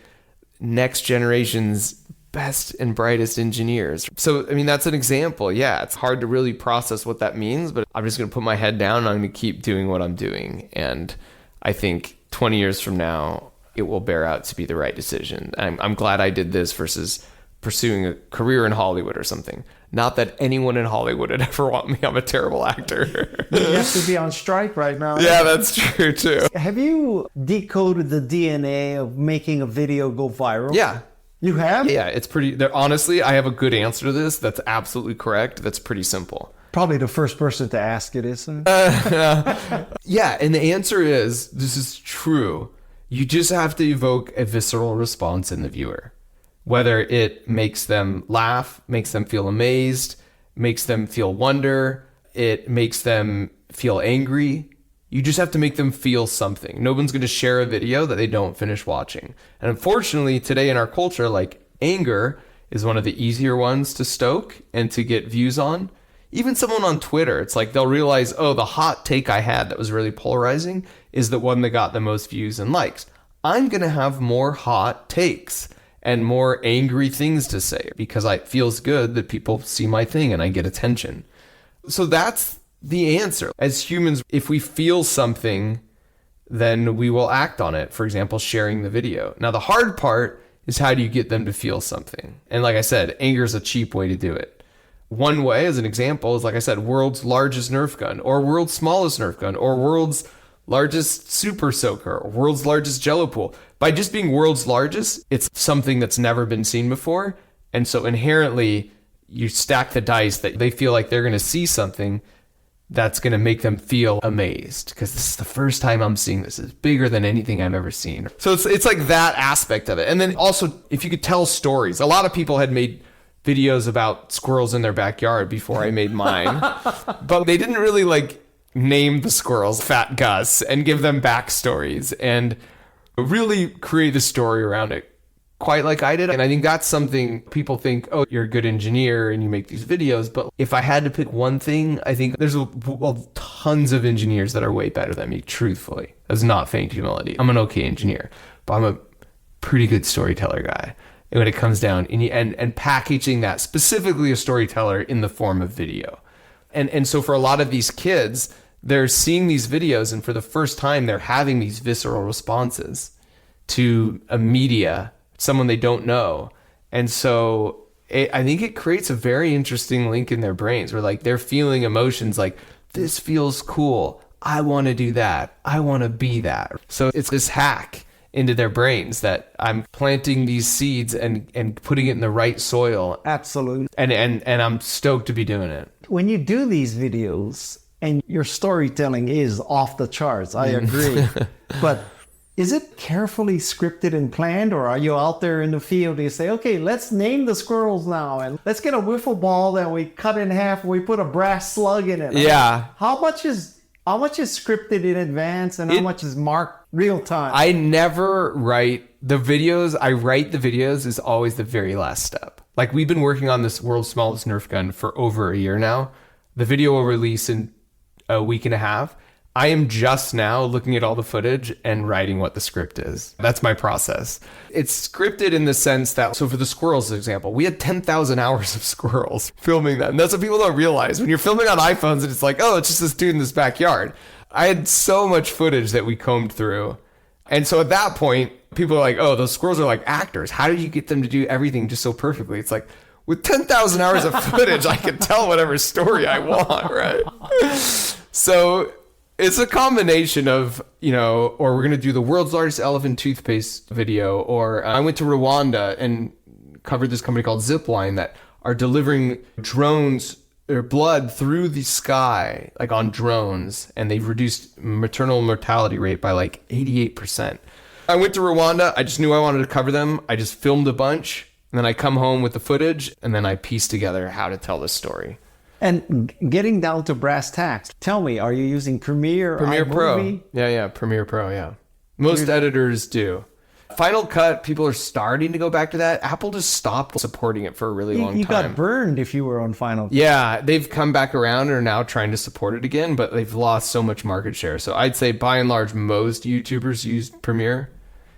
next generation's best and brightest engineers. So, I mean, that's an example. Yeah, it's hard to really process what that means, but I'm just going to put my head down and I'm going to keep doing what I'm doing. And I think 20 years from now, it will bear out to be the right decision. I'm glad I did this versus pursuing a career in Hollywood or something. Not that anyone in Hollywood would ever want me. I'm a terrible actor. You have to be on strike right now. Yeah, that's true too. Have you decoded the DNA of making a video go viral? Yeah. You have? Yeah, it's pretty... Honestly, I have a good answer to this. That's absolutely correct. That's pretty simple. Probably the first person to ask it, isn't it? Yeah, and the answer is, this is true. You just have to evoke a visceral response in the viewer. Whether it makes them laugh, makes them feel amazed, makes them feel wonder, it makes them feel angry. You just have to make them feel something. No one's going to share a video that they don't finish watching. And unfortunately, today in our culture, like, anger is one of the easier ones to stoke and to get views on. even someone on Twitter, it's like they'll realize, oh, the hot take I had that was really polarizing is the one that got the most views and likes. I'm going to have more hot takes and more angry things to say because it feels good that people see my thing and I get attention. So that's the answer. As humans, if we feel something, then we will act on it. For example, sharing the video. Now, the hard part is how do you get them to feel something? And like I said, anger is a cheap way to do it. One way, as an example, is like I said, world's largest Nerf gun, or world's smallest Nerf gun, or world's largest super soaker, or world's largest Jello pool. By just being world's largest, it's something that's never been seen before. And so inherently, you stack the dice that they feel like they're going to see something that's going to make them feel amazed because this is the first time I'm seeing this. It's bigger than anything I've ever seen. So it's like that aspect of it. And then also, if you could tell stories, a lot of people had made videos about squirrels in their backyard before I made mine, but they didn't really like name the squirrels Fat Gus and give them backstories and really create the story around it quite like I did. And I think that's something people think, oh, you're a good engineer and you make these videos. But if I had to pick one thing, I think there's tons of engineers that are way better than me, truthfully. That's not feigned humility. I'm an okay engineer, but I'm a pretty good storyteller guy. And when it comes down and packaging that, specifically a storyteller in the form of video. And so for a lot of these kids, they're seeing these videos and for the first time, they're having these visceral responses to a media, someone they don't know. And so I think it creates a very interesting link in their brains where like they're feeling emotions like, this feels cool. I want to do that. I want to be that. So it's this hack into their brains that I'm planting these seeds and putting it in the right soil. Absolutely. And I'm stoked to be doing it. When you do these videos and your storytelling is off the charts, I agree. But is it carefully scripted and planned, or are you out there in the field and you say, okay, let's name the squirrels now and let's get a wiffle ball that we cut in half and we put a brass slug in it? Yeah. How much is scripted in advance and how much is marked real time? I never write the videos. I write the videos is always the very last step. Like we've been working on this world's smallest Nerf gun for over a year now. The video will release in a week and a half. I am just now looking at all the footage and writing what the script is. That's my process. It's scripted in the sense that, so for the squirrels example, we had 10,000 hours of squirrels filming them. And that's what people don't realize. When you're filming on iPhones and it's like, oh, it's just this dude in this backyard. I had so much footage that we combed through. And so at that point, people are like, oh, those squirrels are like actors. How did you get them to do everything just so perfectly? It's like, with 10,000 hours of footage, I can tell whatever story I want, right? So it's a combination of, or we're going to do the world's largest elephant toothpaste video, or I went to Rwanda and covered this company called Zipline that are delivering drones or blood through the sky, like on drones, and they've reduced maternal mortality rate by like 88%. I went to Rwanda. I just knew I wanted to cover them. I just filmed a bunch, and then I come home with the footage, and then I piece together how to tell this story. And getting down to brass tacks, tell me, are you using Premiere Pro? Yeah, Premiere Pro, yeah. Most editors do. Final Cut, people are starting to go back to that. Apple just stopped supporting it for a really long time. You got burned if you were on Final Cut. Yeah, they've come back around and are now trying to support it again, but they've lost so much market share. So I'd say by and large, most YouTubers use Premiere.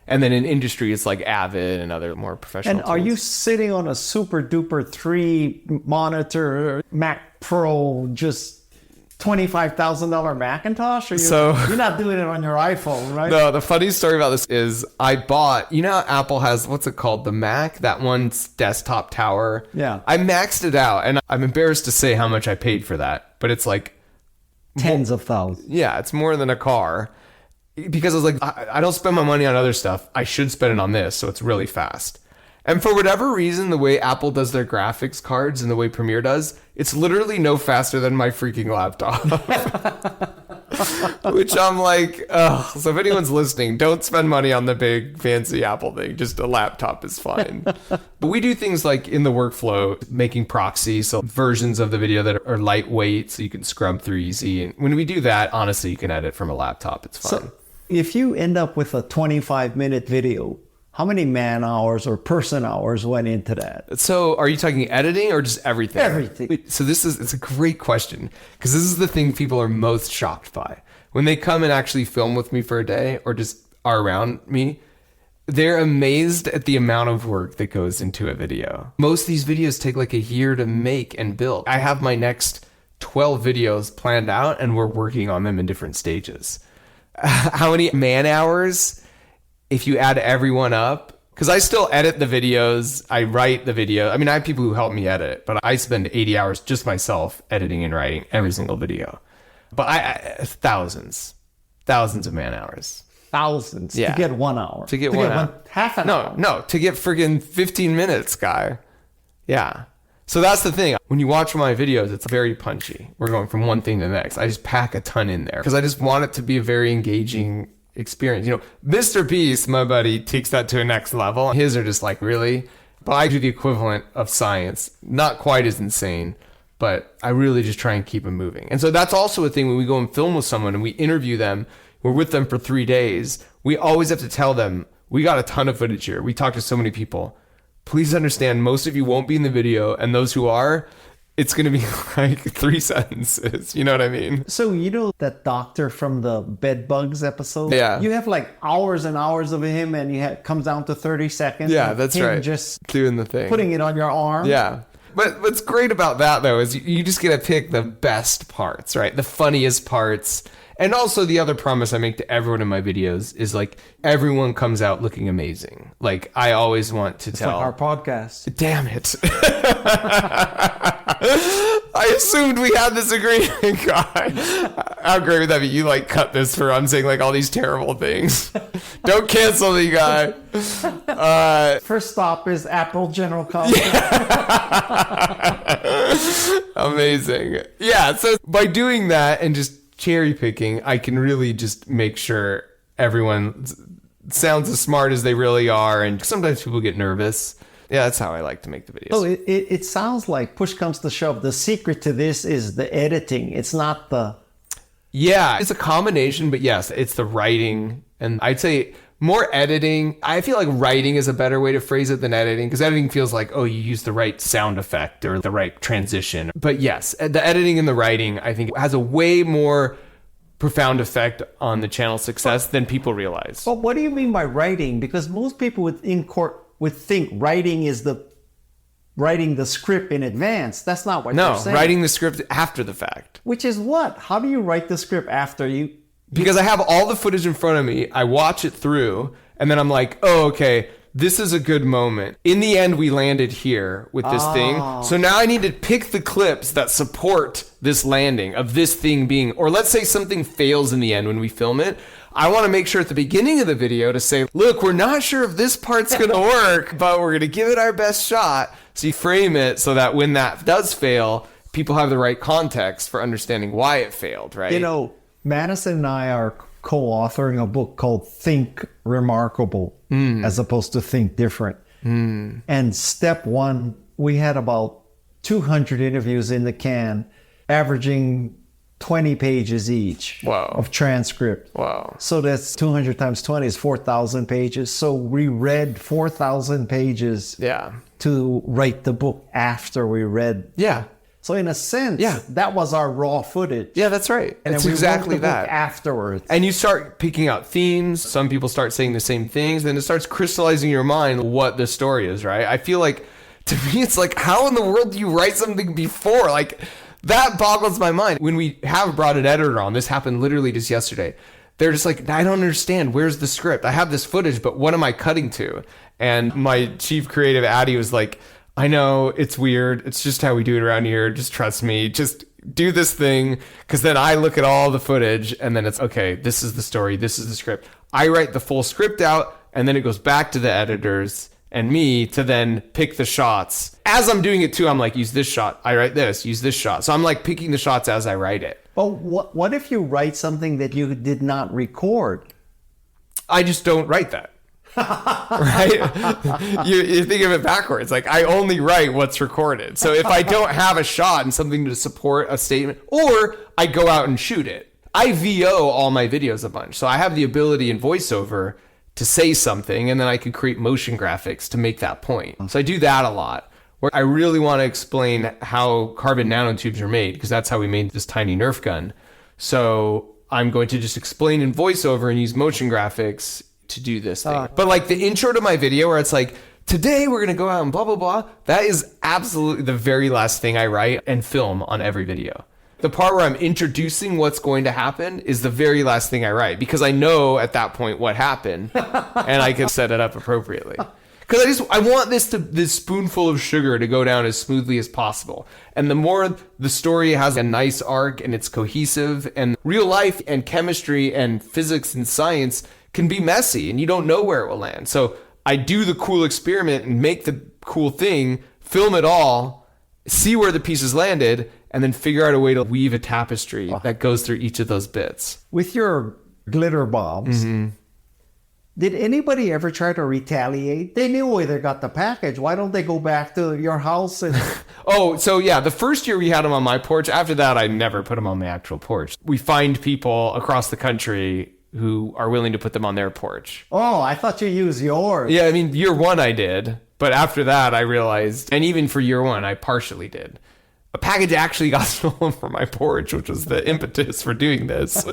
And then in industry, it's like Avid and other more professional And are you sitting on a super duper 3 monitor Mac Pro, just $25,000 Macintosh? Or you're not doing it on your iPhone, right? No, the funny story about this is I bought, how Apple has, what's it called? The Mac, that one's desktop tower. Yeah. I maxed it out and I'm embarrassed to say how much I paid for that, but it's like tens of thousands. Yeah, it's more than a car. Because I was like, I don't spend my money on other stuff. I should spend it on this, so it's really fast. And for whatever reason, the way Apple does their graphics cards and the way Premiere does, it's literally no faster than my freaking laptop. Which I'm like, ugh. So if anyone's listening, don't spend money on the big fancy Apple thing. Just a laptop is fine. But we do things like in the workflow, making proxies, so versions of the video that are lightweight, so you can scrub through easy. And when we do that, honestly, you can edit from a laptop. It's fine. So if you end up with a 25-minute video, How many man hours or person hours went into that? So are you talking editing or just everything? Everything. So it's a great question, because this is the thing people are most shocked by. When they come and actually film with me for a day or just are around me, they're amazed at the amount of work that goes into a video. Most of these videos take like a year to make and build. I have my next 12 videos planned out and we're working on them in different stages. How many man hours? If you add everyone up, because I still edit the videos, I write the video. I mean, I have people who help me edit, but I spend 80 hours just myself editing and writing every single video. But thousands of man hours. Thousands Yeah. to get 1 hour. To get 1 hour. Half an hour. No, to get friggin' 15 minutes, Guy. Yeah. So that's the thing. When you watch my videos, it's very punchy. We're going from one thing to the next. I just pack a ton in there because I just want it to be a very engaging experience. You know, Mr. Beast, my buddy, takes that to a next level. His are just like, really? But I do the equivalent of science. Not quite as insane, but I really just try and keep them moving. And so that's also a thing when we go and film with someone and we interview them, we're with them for 3 days. We always have to tell them, we got a ton of footage here. We talked to so many people. Please understand, most of you won't be in the video, and those who are, it's going to be like 3 sentences. You know what I mean? So you know that doctor from the bed bugs episode? Yeah. You have like hours and hours of him and comes down to 30 seconds. Yeah, of that's him right. just doing the thing. putting it on your arm. Yeah. But what's great about that, though, is you just get to pick the best parts, right? The funniest parts. And also the other promise I make to everyone in my videos is like everyone comes out looking amazing. Like I always want to tell. Like our podcast. Damn it. I assumed we had this agreement, Guy. How great would that be? You like cut this for I'm saying like all these terrible things. Don't cancel me, Guy. First stop is Apple General Company. Amazing. Yeah, so by doing that and just cherry picking, I can really just make sure everyone sounds as smart as they really are. And sometimes people get nervous. Yeah, that's how I like to make the videos. So it sounds like push comes to shove. The secret to this is the editing. It's not the... Yeah, it's a combination, but yes, it's the writing. And I'd say more editing. I feel like writing is a better way to phrase it than editing, because editing feels like, oh, you use the right sound effect or the right transition. But yes, the editing and the writing, I think, has a way more profound effect on the channel's success than people realize. But what do you mean by writing? Because most people would think writing is writing the script in advance. That's not what you're saying. No, writing the script after the fact. Which is what? How do you write the script after you... Because I have all the footage in front of me, I watch it through, and then I'm like, oh, okay, this is a good moment. In the end, we landed here with this thing. So now I need to pick the clips that support this landing of this thing being, or let's say something fails in the end when we film it. I want to make sure at the beginning of the video to say, look, we're not sure if this part's going to work, but we're going to give it our best shot. So you frame it so that when that does fail, people have the right context for understanding why it failed, right? You know, Madison and I are co-authoring a book called Think Remarkable as opposed to Think Different. And step one, we had about 200 interviews in the can, averaging 20 pages each of transcript. Wow. So that's 200 times 20 is 4,000 pages. So we read 4,000 pages to write the book after we read. Yeah. So in a sense, that was our raw footage. Yeah, that's right. And it's then we exactly wrote the that. book afterwards. And you start picking out themes. Some people start saying the same things. Then it starts crystallizing in your mind what the story is, right? I feel like, to me, it's like, how in the world do you write something before? Like, that boggles my mind. When we have brought an editor on, this happened literally just yesterday. They're just like, I don't understand. Where's the script? I have this footage, but what am I cutting to? And my chief creative, Addie, was like, I know it's weird. It's just how we do it around here. Just trust me. Just do this thing. Because then I look at all the footage and then it's, okay, this is the story. This is the script. I write the full script out and then it goes back to the editors and me to then pick the shots. As I'm doing it too, I'm like, use this shot. I write this, use this shot. So I'm like picking the shots as I write it. But what if you write something that you did not record? I just don't write that. Right? You think of it backwards. Like, I only write what's recorded. So if I don't have a shot and something to support a statement, or I go out and shoot it. I VO all my videos a bunch. So I have the ability in voiceover to say something, and then I could create motion graphics to make that point. So I do that a lot, where I really want to explain how carbon nanotubes are made, because that's how we made this tiny Nerf gun. So I'm going to just explain in voiceover and use motion graphics to do this thing. But like the intro to my video where it's like, today we're going to go out and blah, blah, blah. That is absolutely the very last thing I write and film on every video. The part where I'm introducing what's going to happen is the very last thing I write, because I know at that point what happened and I can set it up appropriately. Because I want this spoonful of sugar to go down as smoothly as possible. And the more the story has a nice arc and it's cohesive, and real life and chemistry and physics and science can be messy and you don't know where it will land. So I do the cool experiment and make the cool thing, film it all, see where the pieces landed, and then figure out a way to weave a tapestry that goes through each of those bits. With your glitter bombs, did anybody ever try to retaliate? They knew where they got the package. Why don't they go back to your house? And Oh, so yeah, the first year we had them on my porch. After that, I never put them on my actual porch. We find people across the country who are willing to put them on their porch. Oh, I thought you used yours. Yeah, I mean, year one I did. But after that, I realized, and even for year one, I partially did. A package actually got stolen from my porch, which was the impetus for doing this.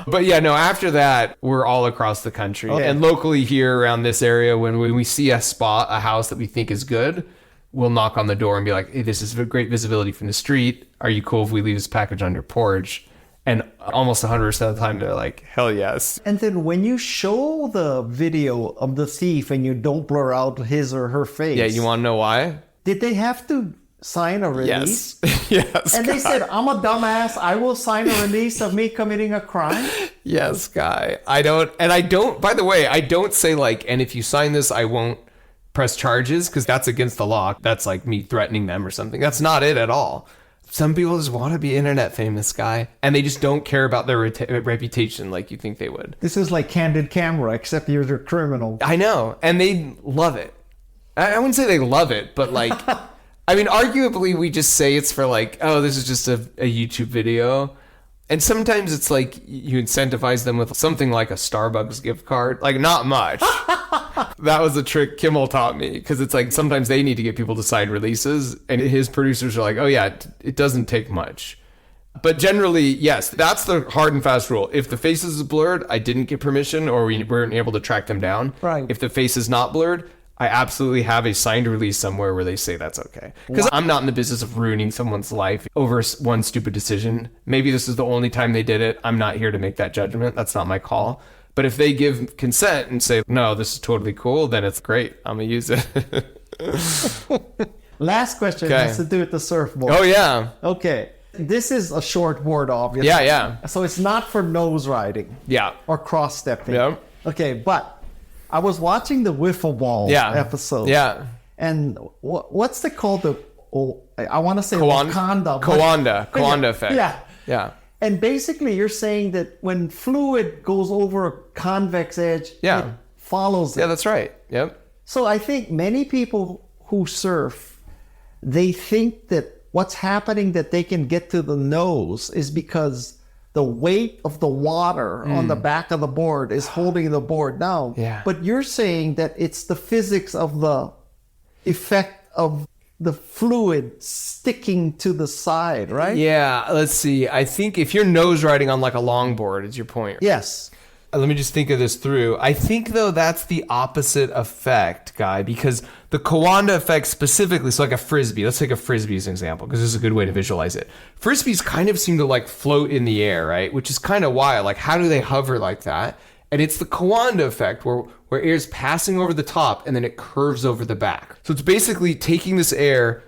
But yeah, no, after that, we're all across the country. Okay. And locally here around this area, when we see a spot, a house that we think is good, we'll knock on the door and be like, hey, this is great visibility from the street. Are you cool if we leave this package on your porch? And almost 100% of the time, they're like, hell yes. And then when you show the video of the thief and you don't blur out his or her face. Yeah, you want to know why? Did they have to sign a release? Yes. Yes. And they said, I'm a dumbass. I will sign a release of me committing a crime. Yes, Guy. I don't, by the way, I don't say like, and if you sign this, I won't press charges, because that's against the law. That's like me threatening them or something. That's not it at all. Some people just want to be internet famous, Guy, and they just don't care about their reputation like you think they would. This is like Candid Camera, except you're a criminal. I know, and they love it. I wouldn't say they love it, but like, I mean, arguably we just say it's for like, oh, this is just a YouTube video. And sometimes it's like you incentivize them with something like a Starbucks gift card. Like, not much. That was a trick Kimmel taught me, because it's like sometimes they need to get people to sign releases, and his producers are like, oh yeah, it doesn't take much. But generally, yes, that's the hard and fast rule. If the face is blurred, I didn't get permission, or we weren't able to track them down. Right. If the face is not blurred, I absolutely have a signed release somewhere where they say that's okay. Because I'm not in the business of ruining someone's life over one stupid decision. Maybe this is the only time they did it. I'm not here to make that judgment. That's not my call. But if they give consent and say, no, this is totally cool, then it's great. I'm going to use it. Last question has to do with the surfboard. Oh, yeah. Okay. This is a short board, obviously. Yeah, yeah. So it's not for nose riding. Yeah. Or cross-stepping. Yeah. Okay, but I was watching the Wiffle Ball episode. Yeah. And what's it called? I want to say Wakanda. Kawanda effect. Yeah. Yeah. And basically you're saying that when fluid goes over a convex edge, it follows it. Yeah, that's right. Yep. So I think many people who surf, they think that what's happening that they can get to the nose is because the weight of the water on the back of the board is holding the board down. Yeah. But you're saying that it's the physics of the effect of the fluid sticking to the side, right? Yeah, let's see. I think if you're nose riding on like a longboard, is your point. Yes. Let me just think of this through. I think, though, that's the opposite effect, Guy, because the Kawanda effect specifically, so like a Frisbee, let's take a Frisbee as an example, because this is a good way to visualize it. Frisbees kind of seem to like float in the air, right? Which is kind of wild. Like, how do they hover like that? And it's the Kawanda effect where air is passing over the top and then it curves over the back. So it's basically taking this air,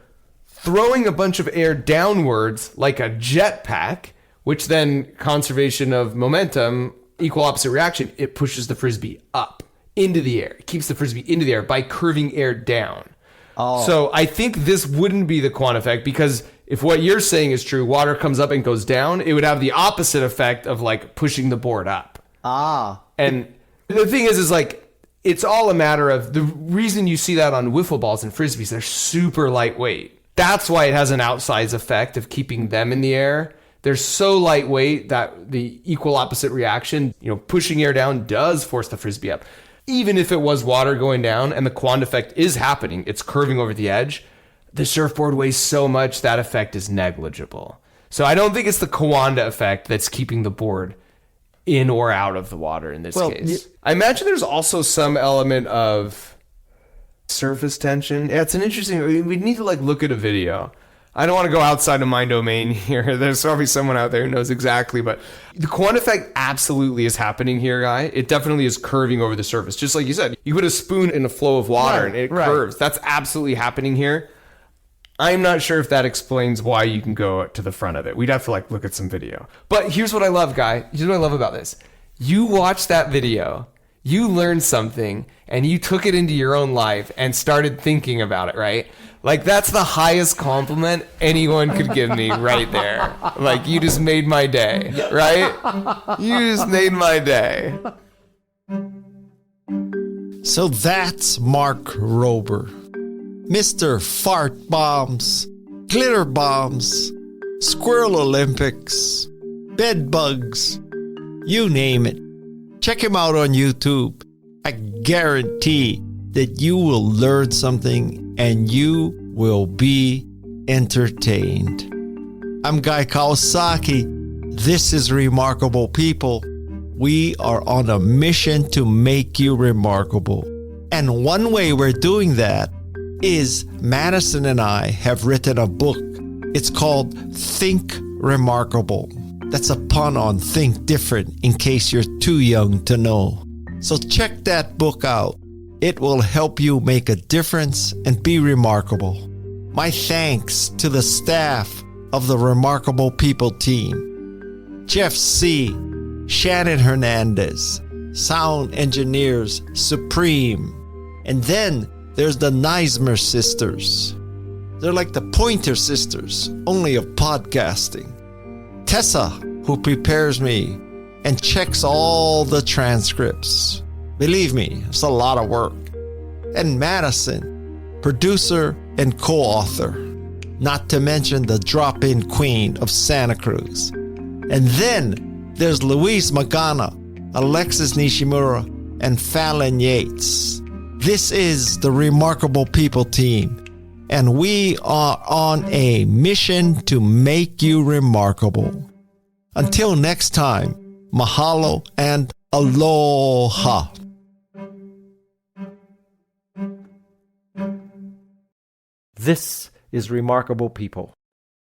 throwing a bunch of air downwards like a jetpack, which then conservation of momentum, equal opposite reaction, it pushes the Frisbee up into the air. It keeps the Frisbee into the air by curving air down. Oh. So I think this wouldn't be the Kawanda effect, because if what you're saying is true, water comes up and goes down, it would have the opposite effect of like pushing the board up. Ah. And the thing is like, it's all a matter of the reason you see that on wiffle balls and Frisbees, they're super lightweight. That's why it has an outsized effect of keeping them in the air. They're so lightweight that the equal opposite reaction, pushing air down does force the Frisbee up. even if it was water going down and the quant effect is happening, it's curving over the edge, the surfboard weighs so much that effect is negligible. So I don't think it's the Kawanda effect that's keeping the board in or out of the water in this case. I imagine there's also some element of surface tension. Yeah, it's an interesting, we need to like look at a video. I don't want to go outside of my domain here. There's probably someone out there who knows exactly, but the quant effect absolutely is happening here, Guy. It definitely is curving over the surface. Just like you said, you put a spoon in a flow of water and it curves. That's absolutely happening here. I'm not sure if that explains why you can go to the front of it. We'd have to like look at some video. But here's what I love, Guy. Here's what I love about this. You watched that video, you learned something, and you took it into your own life and started thinking about it, right? Like, that's the highest compliment anyone could give me right there. Like, you just made my day, right? You just made my day. So that's Marc Rober. Mr. Fart Bombs, Glitter Bombs, Squirrel Olympics, Bed Bugs, you name it. Check him out on YouTube. I guarantee that you will learn something and you will be entertained. I'm Guy Kawasaki. This is Remarkable People. We are on a mission to make you remarkable. And one way we're doing that is Madison and I have written a book. It's called Think Remarkable. That's a pun on think different in case you're too young to know. So check that book out. It will help you make a difference and be remarkable. My thanks to the staff of the Remarkable People team. Jeff C., Shannon Hernandez, sound engineers Supreme. And then there's the Neismer sisters. They're like the Pointer sisters, only of podcasting. Tessa, who prepares me and checks all the transcripts. Believe me, it's a lot of work. And Madison, producer and co-author. Not to mention the drop-in queen of Santa Cruz. And then there's Luis Magana, Alexis Nishimura, and Fallon Yates. This is the Remarkable People team, and we are on a mission to make you remarkable. Until next time, mahalo and aloha. This is Remarkable People.